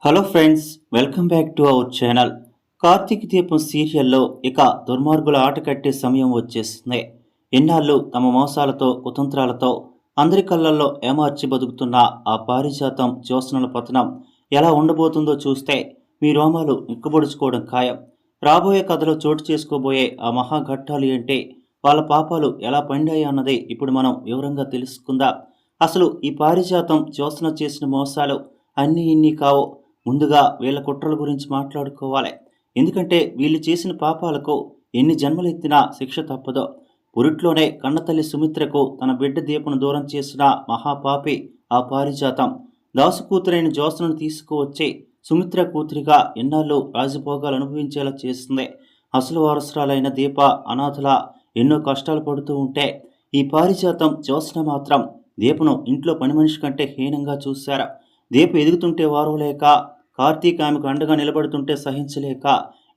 Hello friends, welcome back to our channel. Karthika Deepam సీరియల్లో ఇక దుర్మార్గుల ఆట కట్టే సమయం వచ్చేస్తుంది. ఎన్నాళ్ళు తమ మోసాలతో కుతంత్రాలతో అందరి కళ్ళల్లో ఏమార్చి బతుకుతున్న ఆ పారిజాతం జ్యోత్స్నల పతనం ఎలా ఉండబోతుందో చూస్తే మీ రోమాలు నిక్కబొడుచుకోవడం ఖాయం. రాబోయే కథలో చోటు చేసుకోబోయే ఆ మహాఘట్టాలు ఏంటి, వాళ్ళ పాపాలు ఎలా పండాయి అన్నది ఇప్పుడు మనం వివరంగా తెలుసుకుందాం. అసలు ఈ పారిజాతం జ్యోత్స్న చేసిన మోసాలు అన్నీ ఇన్ని కావు. ముందుగా వీళ్ళ కుట్రల గురించి మాట్లాడుకోవాలి. ఎందుకంటే వీళ్ళు చేసిన పాపాలకు ఎన్ని జన్మలెత్తినా శిక్ష తప్పదో. పురిట్లోనే కన్నతల్లి సుమిత్రకు తన బిడ్డ దీపను దూరం చేసిన మహాపాపి ఆ పారిజాతం. దాసు కూతురైన జ్యోత్స్నను తీసుకువచ్చి సుమిత్ర కూతురిగా ఎన్నాళ్ళు రాజభోగాలు అనుభవించేలా చేస్తుంది. అసలు వారసురాలైన దీప అనాథల ఎన్నో కష్టాలు పడుతూ ఉంటే ఈ పారిజాతం జ్యోత్స్న మాత్రం దీపను ఇంట్లో పని మనిషి కంటే హీనంగా చూశారు. దీప ఎదుగుతుంటే వారవలేక, కార్తీక్ ఆమెకు అండగా నిలబడుతుంటే సహించలేక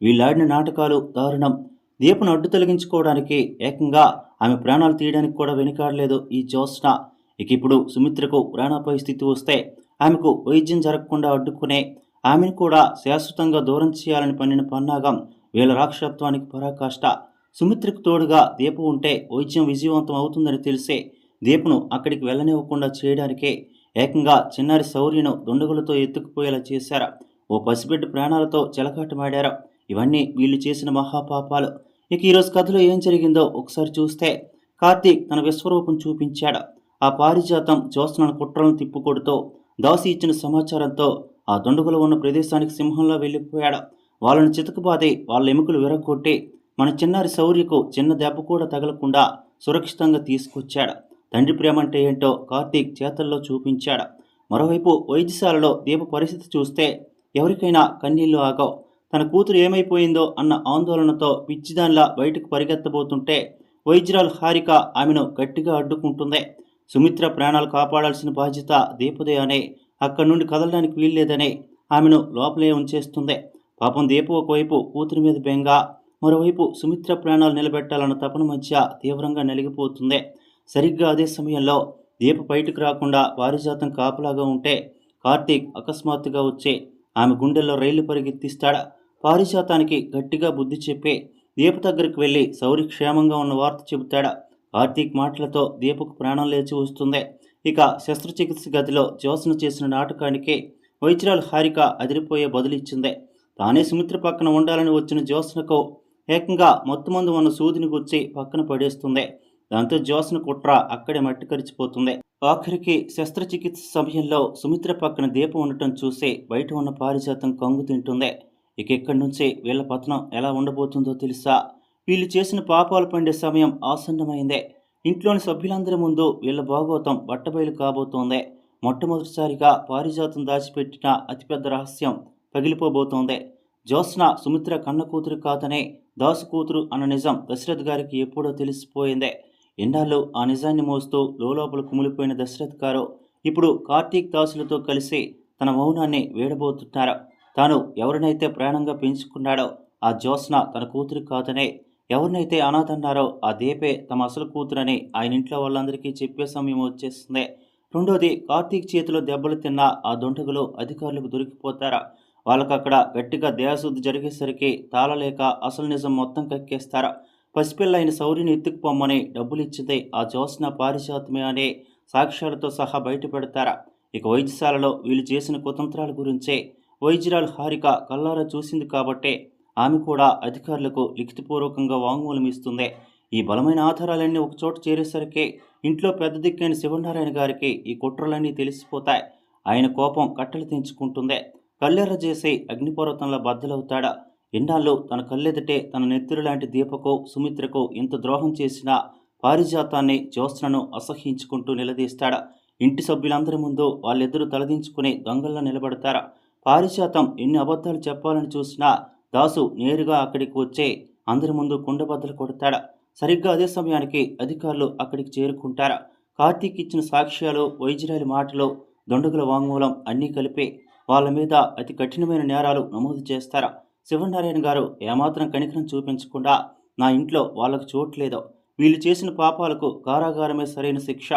వీళ్ళాడిన నాటకాలు దారుణం. దీపను అడ్డు తొలగించుకోవడానికి ఏకంగా ఆమె ప్రాణాలు తీయడానికి కూడా వెనుకాడలేదు ఈ జ్యోత్స్న. ఇప్పుడు సుమిత్రకు ప్రాణాపాయ స్థితి వస్తే ఆమెకు వైద్యం జరగకుండా అడ్డుకునే, ఆమెను కూడా శాశ్వతంగా దూరం చేయాలని పన్నిన పన్నాగం వీళ్ళ రాక్షసత్వానికి పరాకాష్ట. సుమిత్రకు తోడుగా దీప ఉంటే వైద్యం విజయవంతం అవుతుందని తెలిసే దీపను అక్కడికి వెళ్ళనివ్వకుండా చేయడానికే ఏకంగా చిన్నారి శౌర్యను దుండగులతో ఎత్తుకుపోయేలా చేశారు. ఓ పసిబిడ్డ ప్రాణాలతో చెలకాటమాడారు. ఇవన్నీ వీళ్ళు చేసిన మహాపాపాలు. ఇక ఈరోజు కథలో ఏం జరిగిందో ఒకసారి చూస్తే, కార్తీక్ తన విశ్వరూపం చూపించాడు. ఆ పారిజాతం జ్యోత్స్నను కుట్రలను తిప్పుకొడుతూ దాసి ఇచ్చిన సమాచారంతో ఆ దుండగులు ఉన్న ప్రదేశానికి సింహంలో వెళ్ళిపోయాడు. వాళ్ళని చితకబాది వాళ్ళ ఎముకలు విరగొట్టి మన చిన్నారి శౌర్యకు చిన్న దెబ్బ కూడా తగలకుండా సురక్షితంగా తీసుకొచ్చాడు. తండ్రి ప్రేమ అంటే ఏంటో కార్తీక్ చేతల్లో చూపించాడు. మరోవైపు వైద్యశాలలో దీప పరిస్థితి చూస్తే ఎవరికైనా కన్నీళ్లు ఆగవు. తన కూతురు ఏమైపోయిందో అన్న ఆందోళనతో పిచ్చిదానిలా బయటకు పరిగెత్తబోతుంటే వైద్యురాలు హారిక ఆమెను గట్టిగా అడ్డుకుంటుంది. సుమిత్ర ప్రాణాలు కాపాడాల్సిన బాధ్యత దీపదే అని, అక్కడి నుండి కదలడానికి వీల్లేదని ఆమెను లోపలే ఉంచేస్తుంది. పాపం దీప ఒకవైపు కూతురి మీద బెంగ, మరోవైపు సుమిత్ర ప్రాణాలు నిలబెట్టాలన్న తపన మధ్య తీవ్రంగా నలిగిపోతుంది. సరిగ్గా అదే సమయంలో దీప బయటకు రాకుండా పారిజాతం కాపలాగా ఉంటే కార్తీక్ అకస్మాత్తుగా వచ్చి ఆమె గుండెల్లో రైలు పరిగెత్తిస్తాడు. పారిజాతానికి గట్టిగా బుద్ధి చెప్పి దీప దగ్గరికి వెళ్ళి శౌరి క్షేమంగా ఉన్న వార్త చెబుతాడు. కార్తీక్ మాటలతో దీపకు ప్రాణం లేచి వస్తుంది. ఇక శస్త్రచికిత్స గదిలో జ్యోత్స్న చేసిన నాటకానికి వైద్యురాలు హారిక అదిరిపోయే బదులిచ్చింది. తానే సుమిత్ర పక్కన ఉండాలని వచ్చిన జ్యోత్స్నకు ఏకంగా మొత్తమందు ఉన్న సూదిని గుచ్చి పక్కన పడేస్తుంది. దాంతో జ్యోత్స్న కుట్ర అక్కడే మట్టి కరిచిపోతుంది. ఆఖరికి శస్త్రచికిత్స సమయంలో సుమిత్ర పక్కన దీపం ఉండటం చూసి బయట ఉన్న పారిజాతం కంగు తింటుంది. ఇక్కడి నుంచి వీళ్ళ పతనం ఎలా ఉండబోతుందో తెలుసా? వీళ్ళు చేసిన పాపాలు పండే సమయం ఆసన్నమైందే. ఇంట్లోని సభ్యులందరి ముందు వీళ్ళ భాగోతం బట్టబయలు కాబోతోంది. మొట్టమొదటిసారిగా పారిజాతం దాచిపెట్టిన అతిపెద్ద రహస్యం పగిలిపోబోతోంది. జ్యోత్స్న సుమిత్ర కన్న కూతురు కాదనే దాసు కూతురు అన్న నిజం దశరథ్ గారికి ఎప్పుడో తెలిసిపోయిందే. ఎన్నాళ్ళు ఆ నిజాన్ని మోస్తూ లోపల కుమిలిపోయిన దశరథ్ గారు ఇప్పుడు కార్తీక్ దాసులతో కలిసి తన మౌనాన్ని వేడబోతున్నారు. తాను ఎవరినైతే ప్రాణంగా పెంచుకున్నాడో ఆ జ్యోత్స్న తన కూతురు కాదనే, ఎవరినైతే అనాథన్నారో ఆ దీపే తమ అసలు కూతురని ఆయన ఇంట్లో వాళ్ళందరికీ చెప్పే సమయం వచ్చేస్తుంది. రెండోది, కార్తీక్ చేతిలో దెబ్బలు తిన్న ఆ దుండగులు అధికారులకు దొరికిపోతారా. వాళ్ళకక్కడ గట్టిగా దేహశుద్ధి జరిగేసరికి తాళలేక అసలు నిజం మొత్తం కక్కేస్తారా. పసిపిల్ల అయిన శౌర్యని ఎత్తుకుపోమ్మని డబ్బులిచ్చింది ఆ జ్యోత్స్న పారిజాతమే అనే సాక్ష్యాలతో సహా బయట పెడతారా. ఇక వైద్యశాలలో వీళ్ళు చేసిన కుతంత్రాల గురించే వైద్యురాలు హారిక కల్లారా చూసింది కాబట్టే ఆమె కూడా అధికారులకు లిఖితపూర్వకంగా వాంగ్మూలం ఇస్తుంది. ఈ బలమైన ఆధారాలన్నీ ఒకచోట చేరేసరికి ఇంట్లో పెద్ద దిక్కైన శివనారాయణ గారికి ఈ కుట్రలన్నీ తెలిసిపోతాయి. ఆయన కోపం కట్టలు తెంచుకుంటుంది. కల్లెర్ర చేసి అగ్నిపర్వతంలో బద్దలవుతాడా. ఎన్నాళ్ళు తన కళ్ళెదటే తన నెత్తురు లాంటి దీపకు సుమిత్రకు ఇంత ద్రోహం చేసిన పారిజాతాన్ని జ్యోత్స్నను అసహ్యించుకుంటూ నిలదీస్తాడా. ఇంటి సభ్యులందరి ముందు వాళ్ళిద్దరూ తలదించుకుని దొంగల్లో నిలబడతారా. పారిజాతం ఎన్ని అబద్ధాలు చెప్పాలని చూసినా దాసు నేరుగా అక్కడికి వచ్చే అందరి ముందు కుండబద్దలు కొడతాడా. సరిగ్గా అదే సమయానికి అధికారులు అక్కడికి చేరుకుంటారా. కార్తీక్ ఇచ్చిన సాక్ష్యాలు, వైద్యురాలి మాటలు, దొండగుల వాంగ్మూలం అన్నీ కలిపి వాళ్ళ మీద అతి కఠినమైన నేరాలు నమోదు చేస్తారా. శివనారాయణ గారు ఏమాత్రం కనికరం చూపించకుండా నా ఇంట్లో వాళ్ళకు చోట్లేదో, వీళ్ళు చేసిన పాపాలకు కారాగారమే సరైన శిక్ష,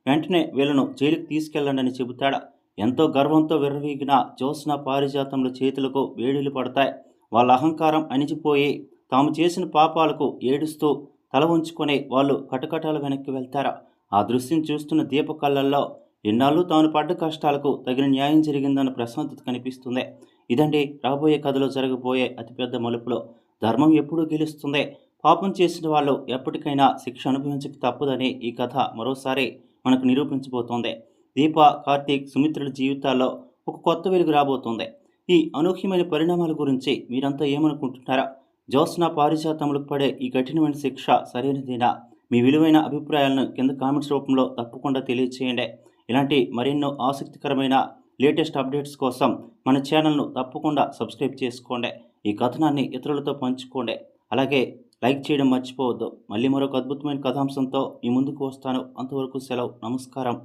వెంటనే వీళ్ళను జైలుకు తీసుకెళ్లండి అని చెబుతాడా. ఎంతో గర్వంతో విర్రవీగిన జ్యోత్స్న పారిజాతముల చేతులకు వేడిలు పడతాయి. వాళ్ళ అహంకారం అణిచిపోయి తాము చేసిన పాపాలకు ఏడుస్తూ తల ఉంచుకొని వాళ్ళు కటకటాల వెనక్కి వెళ్తారు. ఆ దృశ్యం చూస్తున్న దీప కళ్ళల్లో ఎన్నాళ్ళు తాను పడ్డ కష్టాలకు తగిన న్యాయం జరిగిందన్న ప్రశాంతత కనిపిస్తుంది. ఇదండి రాబోయే కథలో జరగబోయే అతిపెద్ద మలుపులో. ధర్మం ఎప్పుడూ గెలుస్తుంది. పాపం చేసిన వాళ్ళు ఎప్పటికైనా శిక్ష అనుభవించక తప్పదని ఈ కథ మరోసారి మనకు నిరూపించబోతోంది. దీప, కార్తీక్, సుమిత్రుల జీవితాల్లో ఒక కొత్త వెలుగు రాబోతోంది. ఈ అనూహ్యమైన పరిణామాల గురించి మీరంతా ఏమనుకుంటున్నారా? జ్యోత్స్న పారిజాతములకు పడే ఈ కఠినమైన శిక్ష సరైనదేనా? మీ విలువైన అభిప్రాయాలను కింద కామెంట్స్ రూపంలో తప్పకుండా తెలియచేయండి. ఇలాంటి మరెన్నో ఆసక్తికరమైన లేటెస్ట్ అప్డేట్స్ కోసం మన ఛానల్ను తప్పకుండా సబ్స్క్రైబ్ చేసుకోండి. ఈ కథనాన్ని ఇతరులతో పంచుకోండి. అలాగే లైక్ చేయడం మర్చిపోవద్దు. మళ్ళీ మరొక అద్భుతమైన కథాంశంతో మీ ముందుకు వస్తాను. అంతవరకు సెలవు. నమస్కారం.